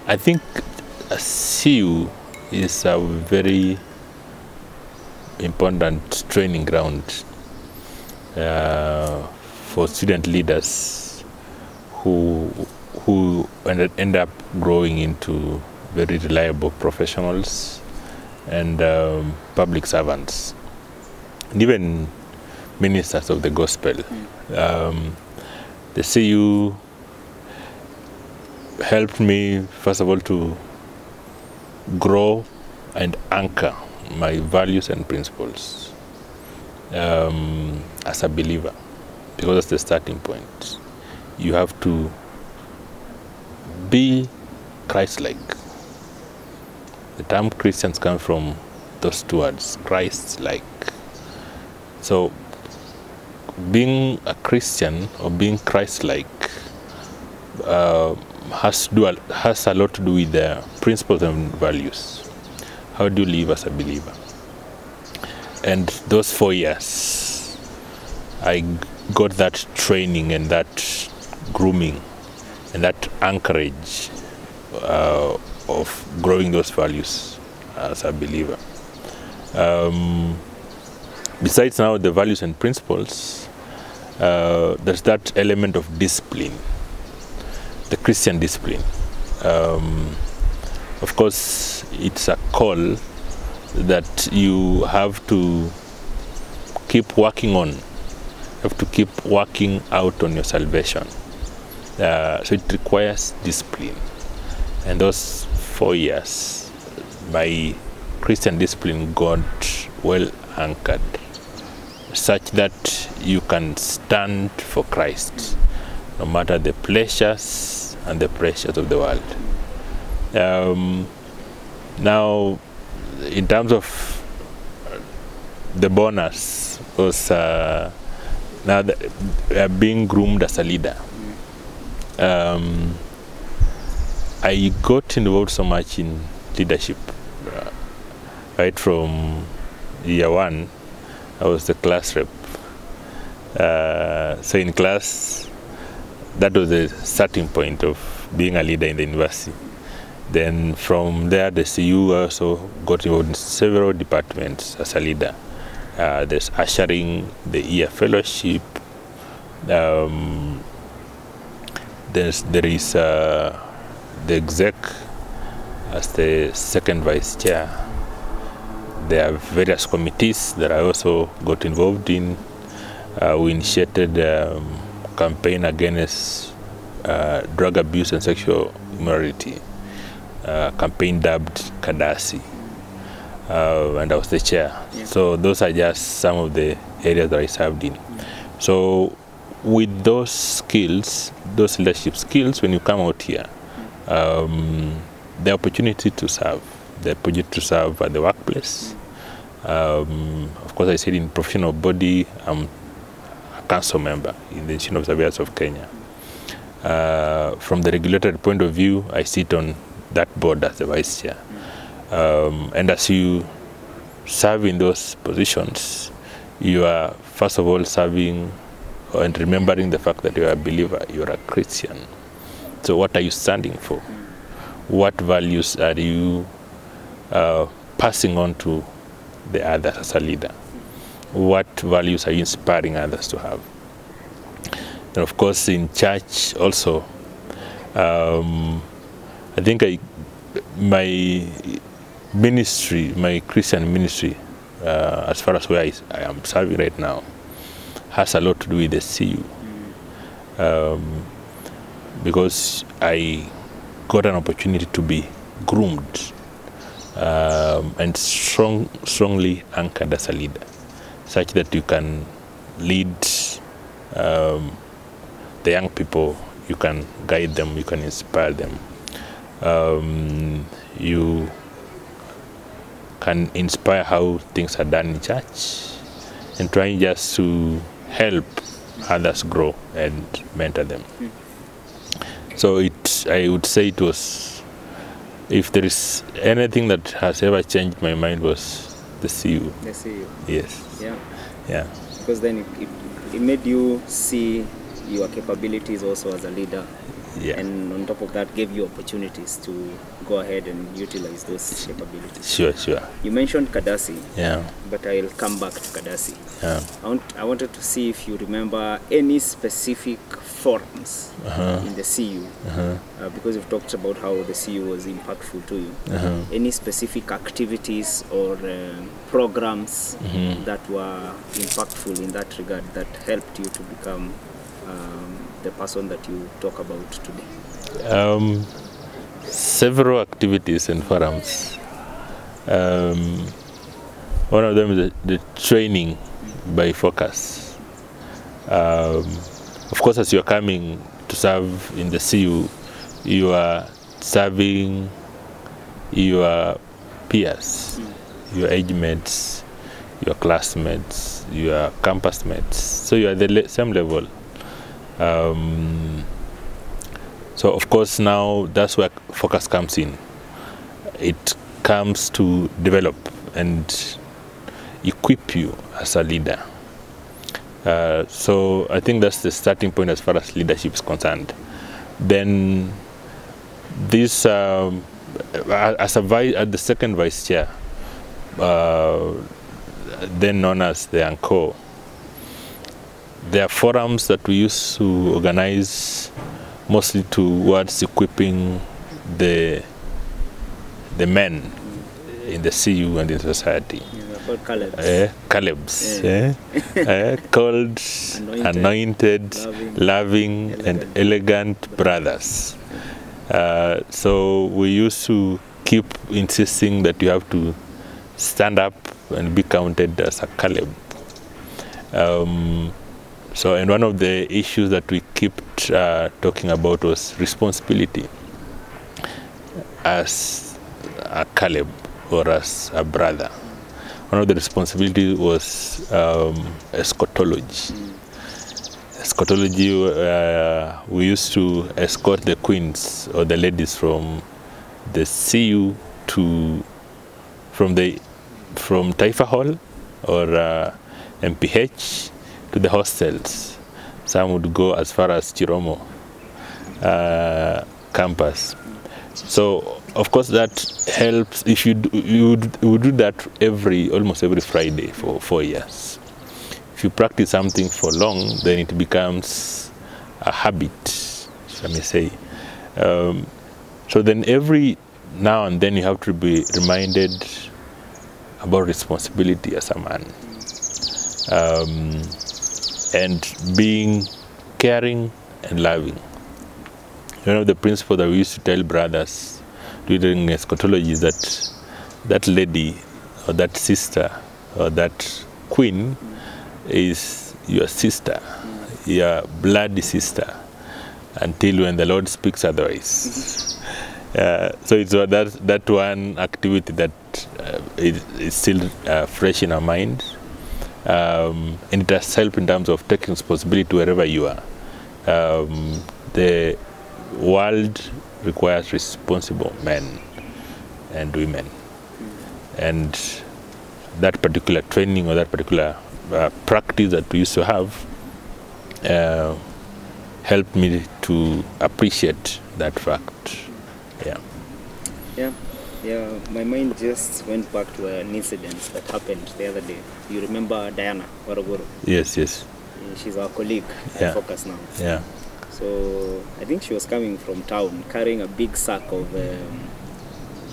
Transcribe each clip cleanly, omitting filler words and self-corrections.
I think CU is a very important training ground for student leaders who end up growing into very reliable professionals and public servants, and even ministers of the gospel. The CU helped me, first of all, to grow and anchor my values and principles as a believer, because that's the starting point. You have to be Christ-like. The term Christians come from those two words, Christ-like. So being a Christian or being Christ-like has a lot to do with the principles and values. How do you live as a believer? And those 4 years, I got that training and that grooming and that anchorage of growing those values as a believer. Besides now the values and principles, there's that element of discipline, the Christian discipline. Of course, it's a call that you have to keep working on. You have to keep working out on your salvation. So it requires discipline. And those 4 years, my Christian discipline got well anchored, such that you can stand for Christ, no matter the pleasures and the pressures of the world. Now, in terms of the bonus, was now being groomed as a leader. I got involved so much in leadership. Right from year 1, I was the class rep. So in class, that was the starting point of being a leader in the university. Then from there, the CU also got involved in several departments as a leader. There's ushering, the year fellowship. There is the exec as the second vice chair. There are various committees that I also got involved in. We initiated a campaign against drug abuse and sexual immorality, campaign dubbed Kadasi, and I was the chair. Yeah. So those are just some of the areas that I served in. So with those skills, those leadership skills, when you come out here, the opportunity to serve, at the workplace. Of course, I said in professional body, I'm a council member in the Institute of Surveyors of Kenya. From the regulatory point of view, I sit on that board as the vice chair. And as you serve in those positions, you are first of all serving and remembering the fact that you are a believer, you are a Christian. So what are you standing for? What values are you passing on to the others as a leader? What values are you inspiring others to have? And of course, in church also, I think my ministry, my Christian ministry, as far as where I am serving right now, has a lot to do with the CU. Because I got an opportunity to be groomed and strongly anchored as a leader, such that you can lead the young people, you can guide them, you can inspire them. You can inspire how things are done in church and trying just to help others grow and mentor them. So I would say it was, if there is anything that has ever changed my mind, was the CU. The CU. Yes. Yeah. Yeah. Because then it made you see your capabilities also as a leader. Yeah. And on top of that, gave you opportunities to go ahead and utilize those capabilities. Sure, sure. You mentioned Kadasi, Yeah. but I'll come back to Kadasi. Yeah. I wanted to see if you remember any specific forums in the CU, because you've talked about how the CU was impactful to you. Any specific activities or programs that were impactful in that regard that helped you to become the person that you talk about today? Several activities and forums. One of them is the training by focus. Of course, as you're coming to serve in the CU, you are serving your peers, your age mates, your classmates, your campus mates. So you are at the same level. So of course now that's where focus comes in. It comes to develop and equip you as a leader. So I think that's the starting point as far as leadership is concerned. Then this, as the second vice chair, then known as the ANCO, there are forums that we used to organize mostly towards equipping the men in the CU and in society. Calebs. Called anointed, loving and elegant brothers. So we used to keep insisting that you have to stand up and be counted as a Caleb. So, and one of the issues that we kept talking about was responsibility as a Caleb or as a brother. One of the responsibilities was eschatology. Eschatology, we used to escort the queens or the ladies from the CU to, from Taifa Hall or MPH to the hostels. Some would go as far as Chiromo campus. So of course that helps. If you would do that almost every Friday for 4 years. If you practice something for long, then it becomes a habit, I may say. So then every now and then you have to be reminded about responsibility as a man. And being caring and loving. One of the principles that we used to tell brothers during eschatology is that that lady or that sister or that queen is your sister, your bloody sister, until when the Lord speaks otherwise. So it's that one activity that is still fresh in our mind. And it has helped in terms of taking responsibility wherever you are. The world requires responsible men and women, and that particular training or that particular practice that we used to have helped me to appreciate that fact. Yeah, my mind just went back to an incident that happened the other day. You remember Diana Warogoro? Yes. She's our colleague at Focus now. Yeah. So I think she was coming from town carrying a big sack of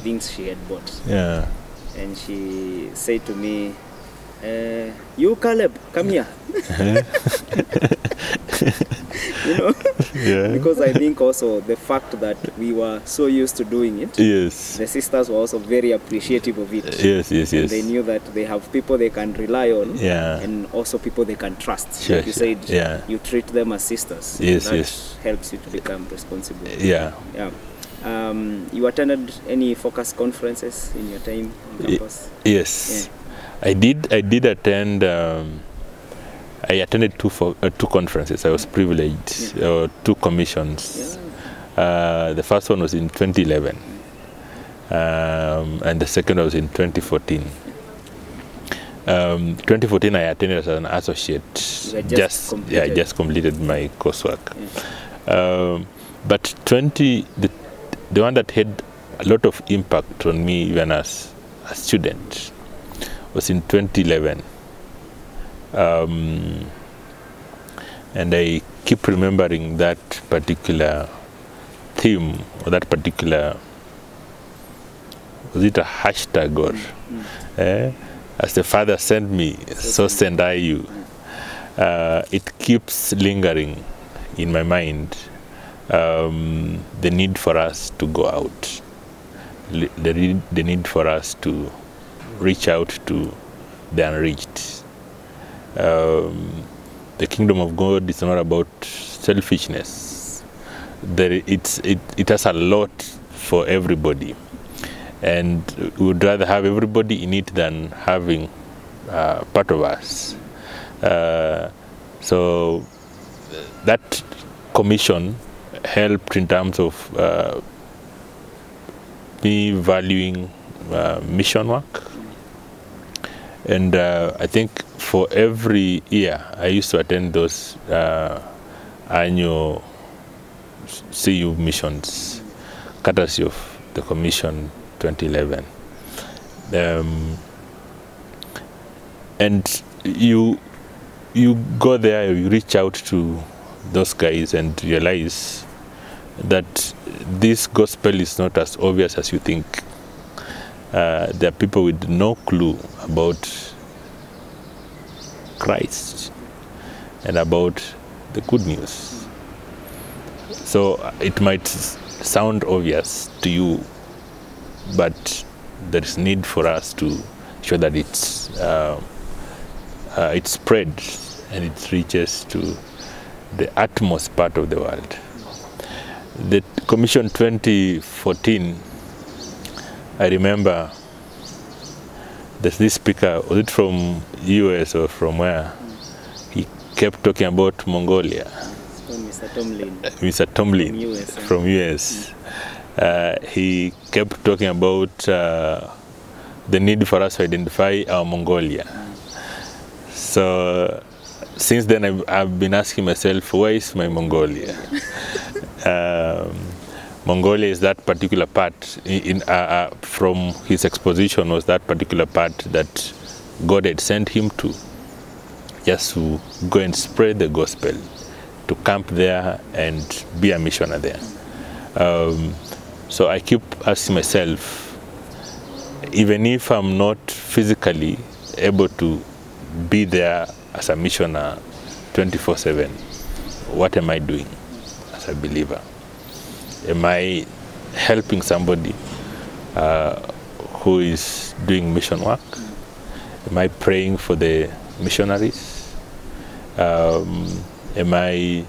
things she had bought. Yeah. And she said to me, you Caleb, come here. You know? Yeah. Because I think also the fact that we were so used to doing it, yes, the sisters were also very appreciative of it. Yes. And they knew that they have people they can rely on, yeah, and also people they can trust. Sure, like you said, yeah, you treat them as sisters. Yes, that helps you to become responsible. Yeah. You attended any focus conferences in your time on campus? Yes. Yeah. I did attend. I attended two conferences. I was privileged, two commissions. Yeah. The first one was in 2011, and the second was in 2014. 2014, I attended as an associate. Just completed my coursework. But the one that had a lot of impact on me even as a student was in 2011. And I keep remembering that particular theme, or that particular, was it a hashtag or, as the Father sent me, so send I you. It keeps lingering in my mind, the need for us to go out, the need for us to reach out to the unreached. The kingdom of God is not about selfishness. It has a lot for everybody, and we would rather have everybody in it than having part of us. So that commission helped in terms of me valuing mission work. And I think for every year, I used to attend those annual CU missions, courtesy of the Commission 2011. And you go there, you reach out to those guys and realize that this gospel is not as obvious as you think. There are people with no clue about Christ and about the good news. So it might sound obvious to you, but there is need for us to show that it's spreads and it reaches to the utmost part of the world. The Commission 2014, I remember there's this speaker, was it from US or from where? He kept talking about Mongolia. Mr. Tomlin. Mr. Tomlin from US. He kept talking about the need for us to identify our Mongolia. So since then I've been asking myself, where is my Mongolia? Mongolia is that particular part, from his exposition was that particular part that God had sent him to, just to go and spread the gospel, to camp there and be a missionary there. So I keep asking myself, even if I'm not physically able to be there as a missionary 24/7, what am I doing as a believer? Am I helping somebody who is doing mission work? Am I praying for the missionaries? Am I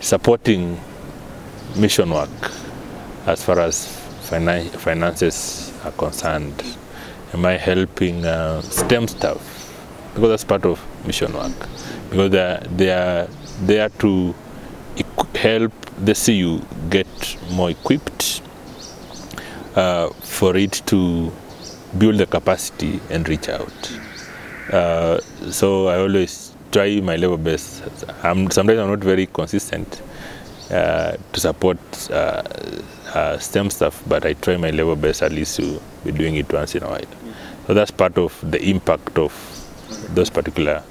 supporting mission work as far as finances are concerned? Am I helping STEM staff? Because that's part of mission work. Because they are there to help the CU get more equipped for it to build the capacity and reach out. So I always try my level best. Sometimes I'm not very consistent to support STEM stuff, but I try my level best at least to be doing it once in a while. So that's part of the impact of those particular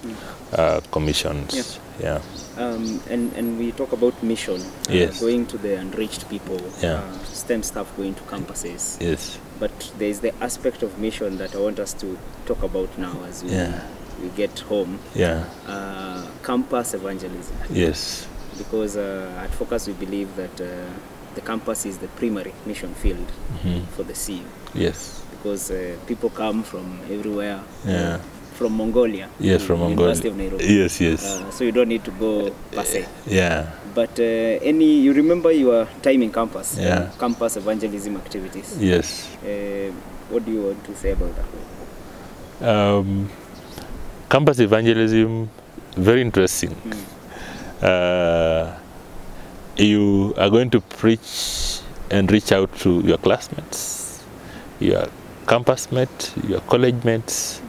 commissions. Yeah. And we talk about mission, yes. Going to the unreached people, STEM staff going to campuses. Yes. But there is the aspect of mission that I want us to talk about now as we get home. Yeah. Campus evangelism. Yes. Because at Focus we believe that the campus is the primary mission field for the CU. Yes. Because people come from everywhere. Yeah. From Mongolia. Yes, from Mongolia. University of Nairobi. Yes, yes. So you don't need to go per se. Yeah. But you remember your time in campus? Yeah. Campus evangelism activities. Yes. What do you want to say about that? Campus evangelism, very interesting. You are going to preach and reach out to your classmates, your campus mates, your college mates,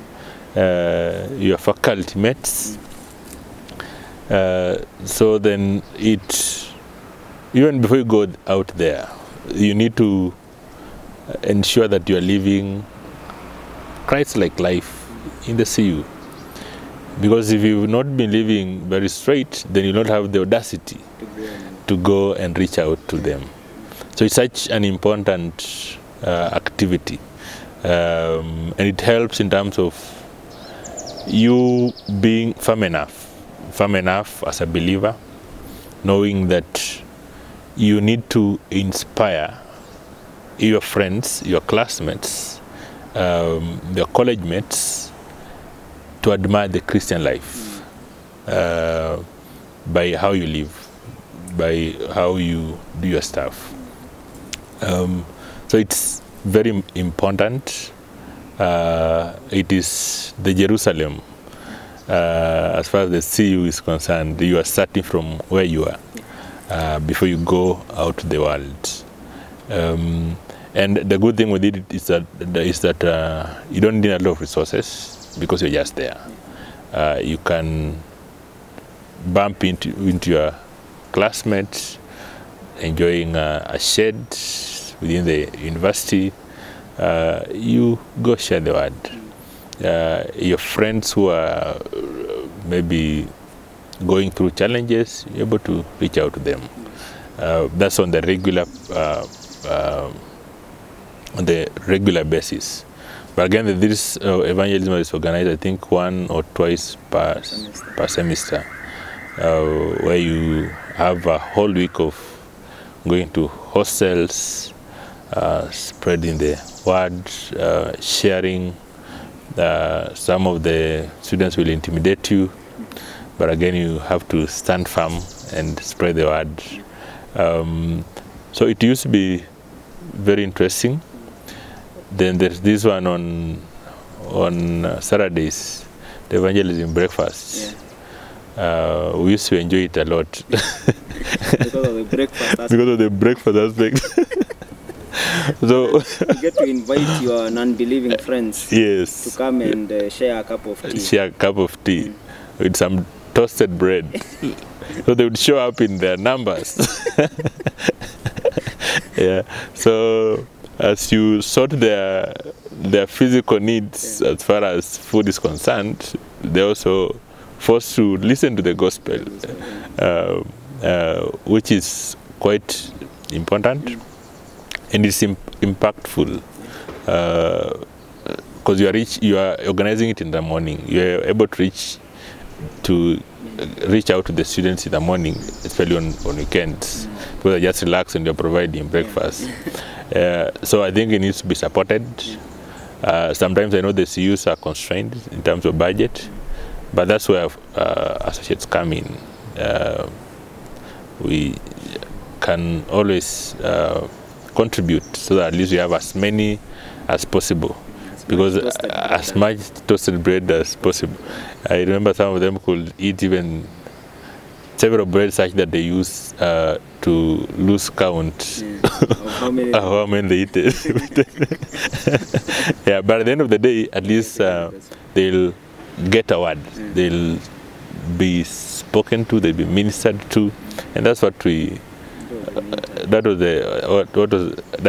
your faculty mates. So then it even before you go out there, you need to ensure that you are living Christ-like life in the CU. Because if you've not been living very straight, then you don't have the audacity to go and reach out to them. So it's such an important activity. And it helps in terms of you being firm enough as a believer, knowing that you need to inspire your friends, your classmates, your college mates to admire the Christian life by how you live, by how you do your stuff. So it's very important. It is the Jerusalem, as far as the CU is concerned. You are starting from where you are before you go out to the world. And the good thing with it is that you don't need a lot of resources because you're just there. You can bump into your classmates, enjoying a shed within the university. You go share the word. Your friends who are maybe going through challenges, you're able to reach out to them. That's on the regular basis. But again, this evangelism is organized, I think, 1 or 2 per semester, where you have a whole week of going to hostels, spreading the word, sharing. Some of the students will intimidate you, but again, you have to stand firm and spread the word. So it used to be very interesting. Then there's this one on Saturdays, the evangelism breakfast. Yeah. We used to enjoy it a lot. Because of the breakfast aspect. Because of the breakfast aspect. So you get to invite your non-believing friends. Yes. To come and share a cup of tea. Share a cup of tea with some toasted bread. So they would show up in their numbers. Yeah. So as you sort their physical needs as far as food is concerned, they're also forced to listen to the gospel, which is quite important, and it's impactful because you are organizing it in the morning. You are able to reach out to the students in the morning, especially on weekends, because they just relax and you're providing breakfast. So I think it needs to be supported. Sometimes I know the CUs are constrained in terms of budget, but that's where associates come in. We can always contribute so that at least we have as many as possible, because as much toasted bread as possible. I remember some of them could eat even several breads such that they use to lose count of how many they eat. Yeah, but at the end of the day, at least they'll get a word. They'll be spoken to, they'll be ministered to, and that's what we. That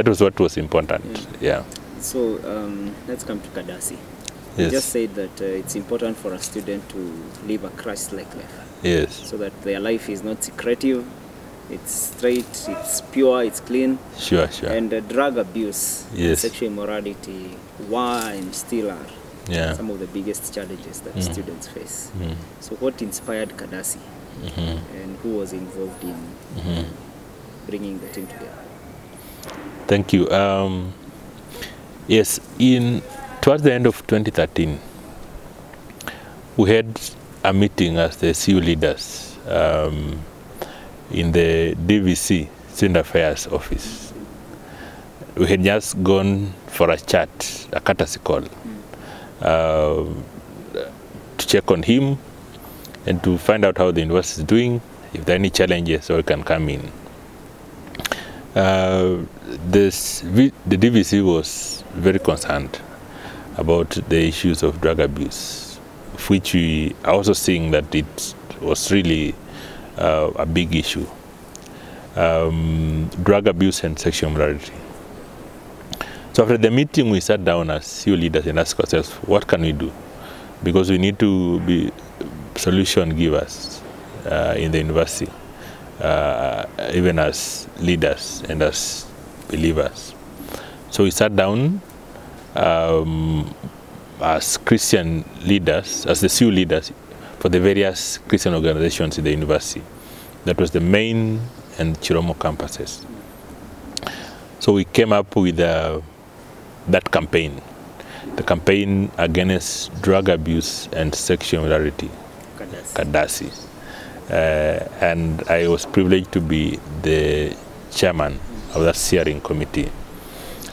was what was important. Yeah. So let's come to Kadasi. Yes. You just said that it's important for a student to live a Christ-like life. Yes. So that their life is not secretive, it's straight, it's pure, it's clean. Sure. And drug abuse, yes, sexual immorality, were and still are some of the biggest challenges that students face. So what inspired Kadasi, and who was involved in bringing the team together? Thank you. Yes, towards the end of 2013, we had a meeting as the CU leaders in the DVC, Student Affairs Office. We had just gone for a chat, a courtesy call, to check on him and to find out how the university is doing, if there are any challenges, so we can come in. The DVC was very concerned about the issues of drug abuse, of which we are also seeing that it was really a big issue. drug abuse and sexual immorality. So after the meeting, we sat down as CU leaders and asked ourselves, what can we do? Because we need to be solution givers in the university, even as leaders and as believers. So we sat down as Christian leaders, as the CU leaders for the various Christian organizations in the university. That was the main and Chiromo campuses. So we came up with that campaign, the campaign against drug abuse and sexual immorality, Kadasi. And I was privileged to be the chairman of that steering committee.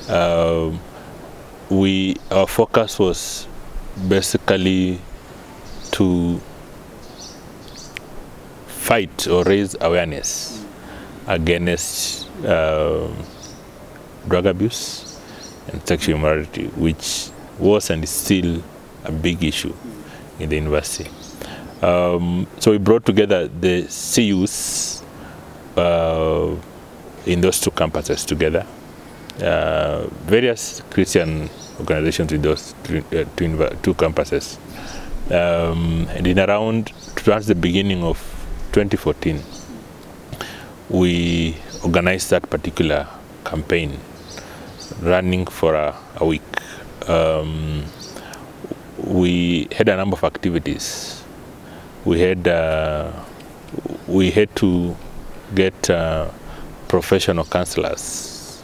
Our focus was basically to fight or raise awareness against drug abuse and sexual immorality, which was and is still a big issue in the university. So we brought together the CUs in those two campuses together, various Christian organizations in those two campuses. And in around, towards the beginning of 2014, we organized that particular campaign, running for a week. We had a number of activities. We had to get professional counselors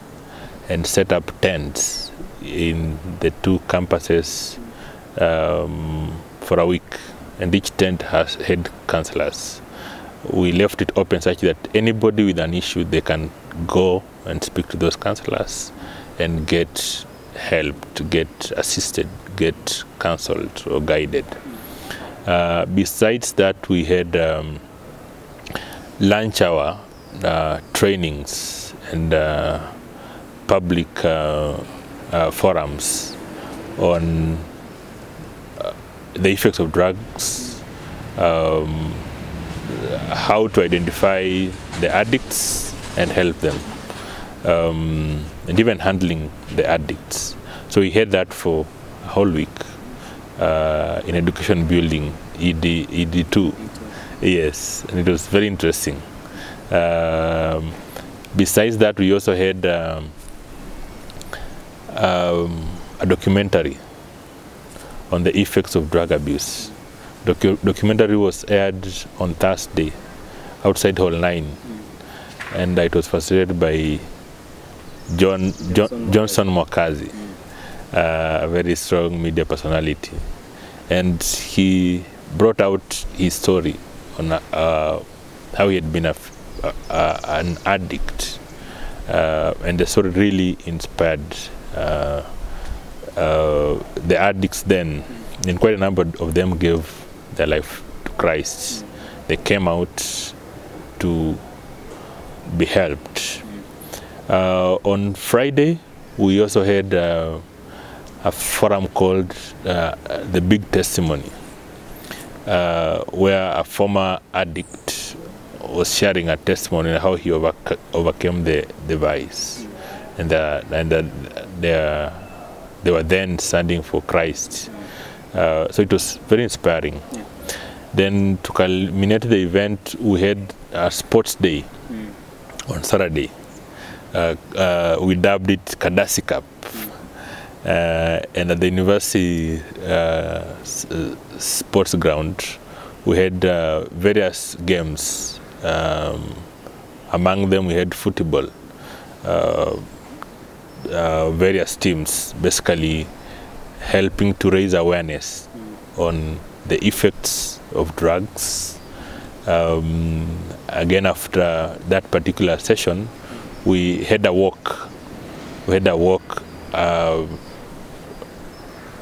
and set up tents in the two campuses for a week, and each tent had counselors. We left it open such that anybody with an issue, they can go and speak to those counselors and get helped, get assisted, get counseled or guided. Besides that, we had lunch hour trainings and public forums on the effects of drugs, how to identify the addicts and help them, and even handling the addicts. So we had that for a whole week in education building, ED2. Yes, and it was very interesting. Besides that, we also had a documentary on the effects of drug abuse. Documentary was aired on Thursday outside Hall 9, and it was facilitated by Johnson Mwakazi, a very strong media personality, and he brought out his story on how he had been an addict, and the story really inspired the addicts then, and quite a number of them gave their life to Christ. They came out to be helped. On Friday, we also had a forum called The Big Testimony, where a former addict was sharing a testimony on how he overcame the vice, and they were then standing for Christ. So it was very inspiring. Then to culminate the event, we had a sports day on Saturday. We dubbed it Kadasi Cup. And at the university sports ground, we had various games. Among them, we had football. Various teams basically helping to raise awareness on the effects of drugs. Again, after that particular session, we had a walk. We had a walk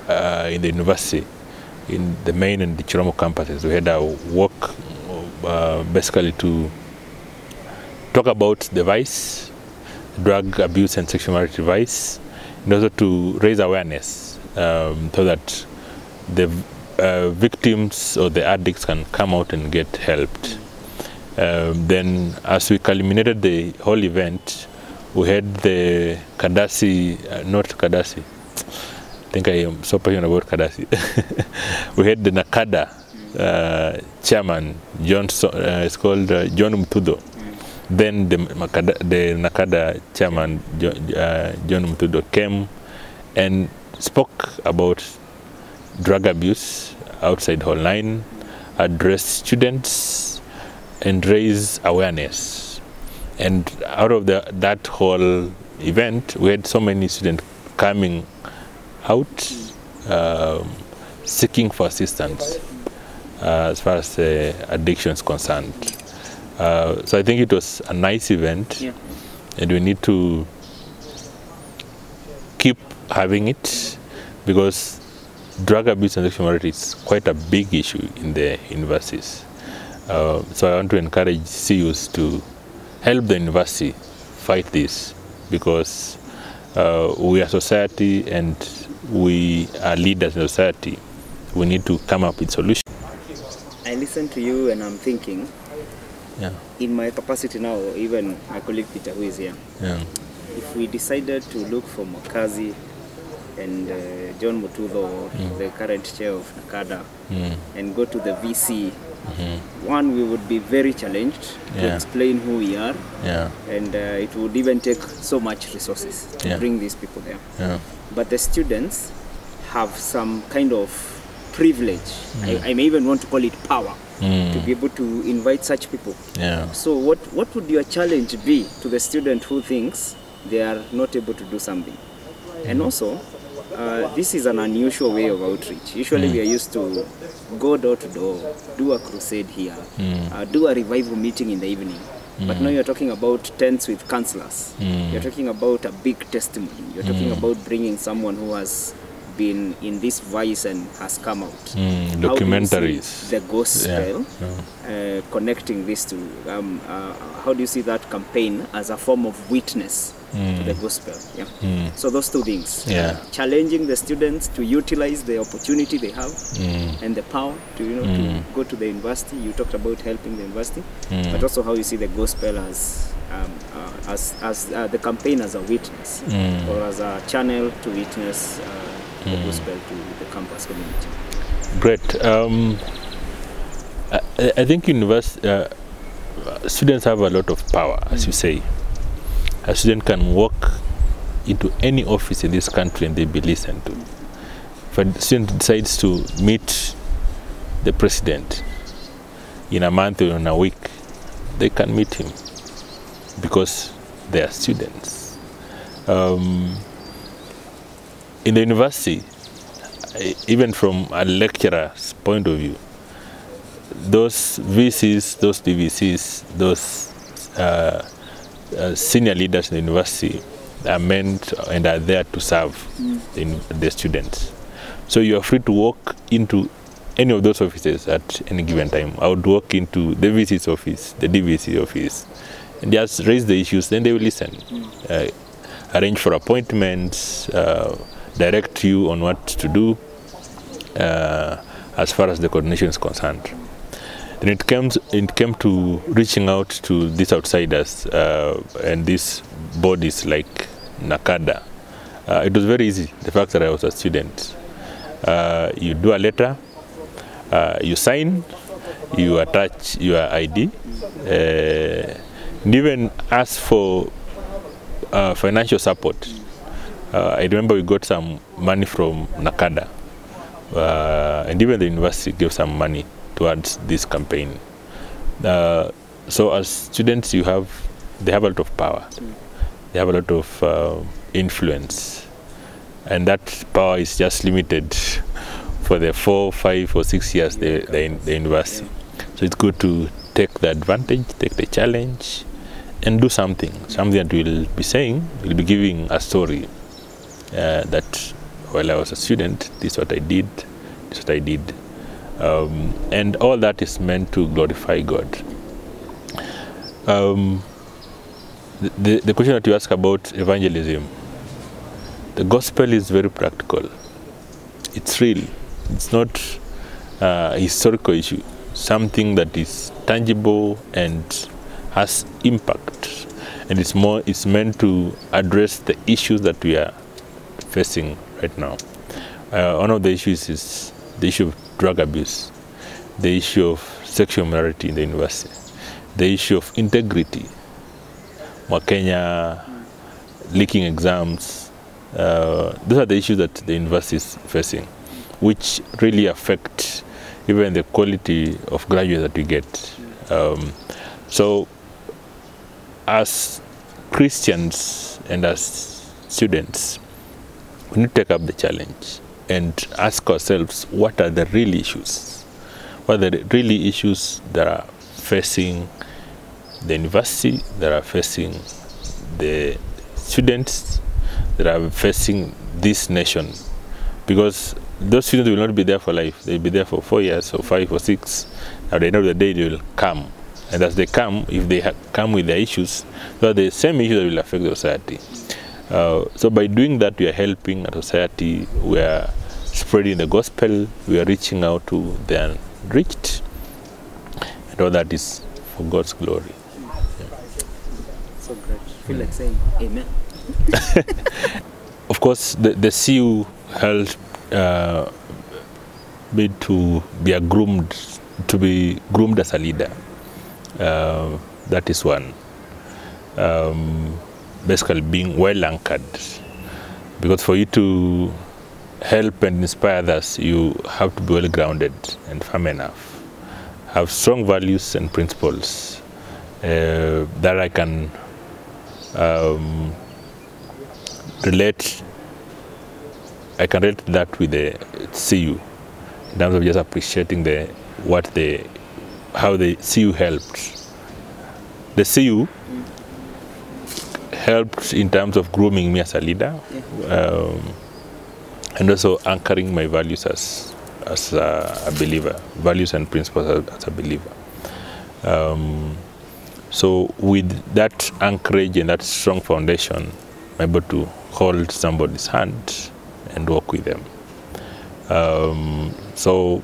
in the university, in the main and the Chiromo campuses. We had a walk basically to talk about the vice, drug abuse and sexual immorality vice, and also to raise awareness so that the victims or the addicts can come out and get helped. Then as we culminated the whole event, we had the not Kadasi, I think I am so passionate about Kadasi. We had the Nakada chairman, it's called John Mtudo. Then the Nakada chairman, John Mtudo, came and spoke about drug abuse outside Hall 9, addressed students, and raise awareness. And out of that whole event, we had so many students coming out seeking for assistance as far as addiction is concerned. So I think it was a nice event, and we need to keep having it, because drug abuse and sexual morality is quite a big issue in the universities. So I want to encourage CUs to help the university fight this, because we are society and we are leaders in society. We need to come up with solutions. I listen to you and I'm thinking, in my capacity now, even my colleague Peter, who is here, if we decided to look for Mokazi and John Mutudo, the current chair of Nakada, and go to the VC, one, we would be very challenged to explain who we are, and it would even take so much resources to bring these people there. But the students have some kind of privilege, I may even want to call it power, to be able to invite such people. So what would your challenge be to the student who thinks they are not able to do something? And also, this is an unusual way of outreach. Usually we are used to go door to door, do a crusade here, do a revival meeting in the evening. But now you're talking about tents with counselors. You're talking about a big testimony. You're talking about bringing someone who has been in this vice and has come out. Documentaries. The gospel, connecting this to, how do you see that campaign as a form of witness to the gospel? So those two things, challenging the students to utilize the opportunity they have and the power to, to go to the university. You talked about helping the university, but also how you see the gospel as the campaign as a witness or as a channel to witness the gospel to the campus community. Great. I think students have a lot of power, as you say. A student can walk into any office in this country and they'll be listened to. If a student decides to meet the president in a month or in a week, they can meet him because they are students. In the university, even from a lecturer's point of view, those VCs, those DVCs, those senior leaders in the university are meant and are there to serve the students. So you are free to walk into any of those offices at any given time. I would walk into the VC's office, the DVC office, and just raise the issues, then they will listen. Arrange for appointments, direct you on what to do as far as the coordination is concerned. Then it came to reaching out to these outsiders and these bodies like Nakada. It was very easy, the fact that I was a student. You do a letter, you sign, you attach your ID, and even ask for financial support. I remember we got some money from Nakada, and even the university gave some money towards this campaign. So as students, they have a lot of power. They have a lot of influence, and that power is just limited for the 4, 5, or 6 years they're in the university. So it's good to take the advantage, take the challenge, and do something that we'll be saying, we'll be giving a story that while I was a student, this is what I did, this is what I did. And all that is meant to glorify God. The question that you ask about evangelism, the gospel is very practical. It's real. It's not a historical issue, something that is tangible and has impact, and it's meant to address the issues that we are facing right now. One of the issues is the issue of drug abuse, the issue of sexual immorality in the university, the issue of integrity, Kenya leaking exams. Those are the issues that the university is facing, which really affect even the quality of graduates that we get. So as Christians and as students, we need to take up the challenge and ask ourselves, what are the real issues? What are the really issues that are facing the university, that are facing the students, that are facing this nation? Because those students will not be there for life. They'll be there for 4 years or 5 or 6. At the end of the day, they will come. And as they come, if they come with their issues, they are the same issues that will affect the society. So by doing that, we are helping a society, we are spreading the gospel, we are reaching out to the unreached, and all that is for God's glory. So great. I feel like saying amen. Of course, the CU helped me to be groomed as a leader. That is one. Basically being well anchored, because for you to help and inspire others, you have to be well grounded and firm enough, have strong values and principles that I can relate. I can relate that with the CU in terms of just appreciating how the CU helped. The CU helped in terms of grooming me as a leader, and also anchoring my values as a believer, values and principles as a believer. So with that anchorage and that strong foundation, I'm able to hold somebody's hand and walk with them. So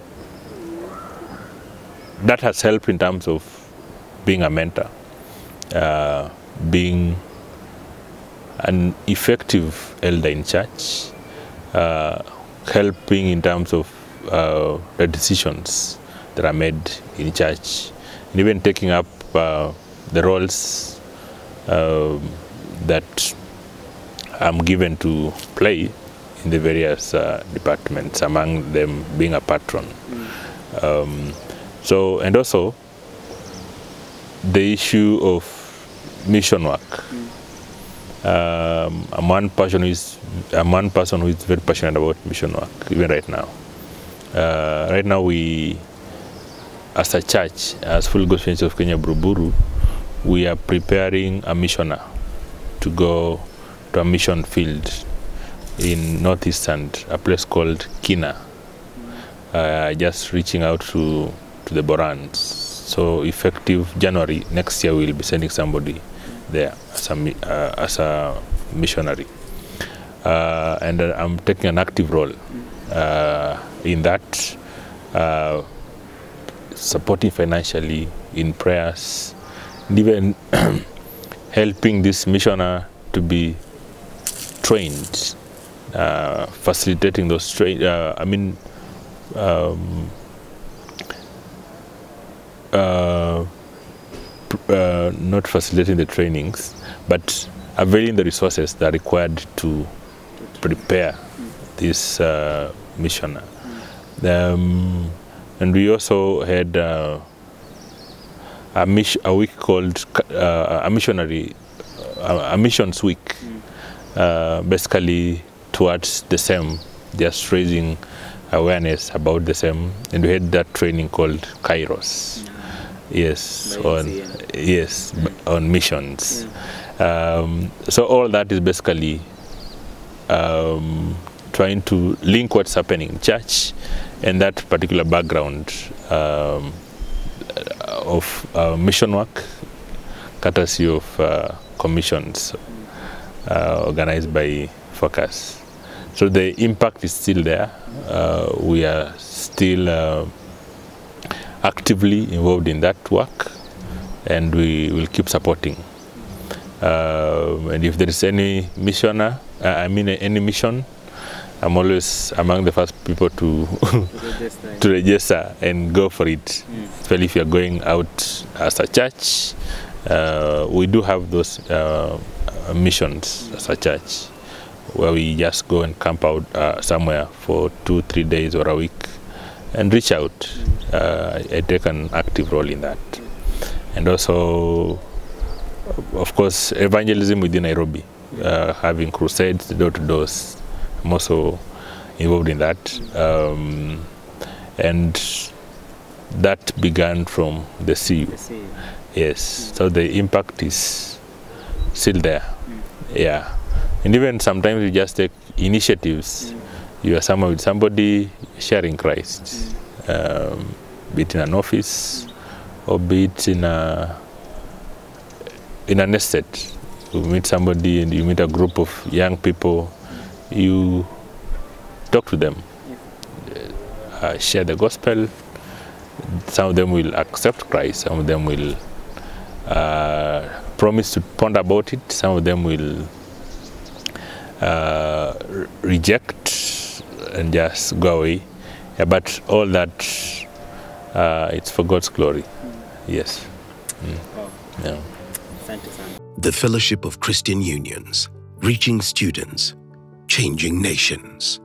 that has helped in terms of being a mentor, being an effective elder in church, helping in terms of the decisions that are made in church, and even taking up the roles that I'm given to play in the various departments, among them being a patron. So, and also the issue of mission work. I'm one person who is very passionate about mission work, even right now. Right now, we, as a church, as Full Gospel Church of Kenya Buruburu, we are preparing a missioner to go to a mission field in Northeast and a place called Kina. Just reaching out to the Borans. So effective January next year, we'll be sending somebody there as a missionary, and I'm taking an active role in that, supporting financially in prayers, and even helping this missioner to be trained, facilitating those not facilitating the trainings, but availing the resources that are required to prepare this missioner. And we also had a week called a missions week, basically towards the same, just raising awareness about the same. And we had that training called Kairos. Yes, on missions. So all that is basically trying to link what's happening in church and that particular background of mission work, courtesy of commissions organized by Focus. So the impact is still there. We are still actively involved in that work, and we will keep supporting. And if there is any missioner, any mission, I'm always among the first people to to register and go for it. Especially if you're going out as a church. We do have those missions as a church, where we just go and camp out somewhere for 2-3 days or a week and reach out. I take an active role in that. And also, of course, evangelism within Nairobi, having crusades, door-to-doors. I'm also involved in that. And that began from the CU. Yes, so the impact is still there. Yeah. And even sometimes we just take initiatives. You are somewhere with somebody sharing Christ, be it in an office or be it in an estate. You meet somebody and you meet a group of young people, you talk to them, share the gospel. Some of them will accept Christ, some of them will promise to ponder about it, some of them will reject and just go away. Yeah, but all that, it's for God's glory. Yes. Yeah. The Fellowship of Christian Unions, reaching students, changing nations.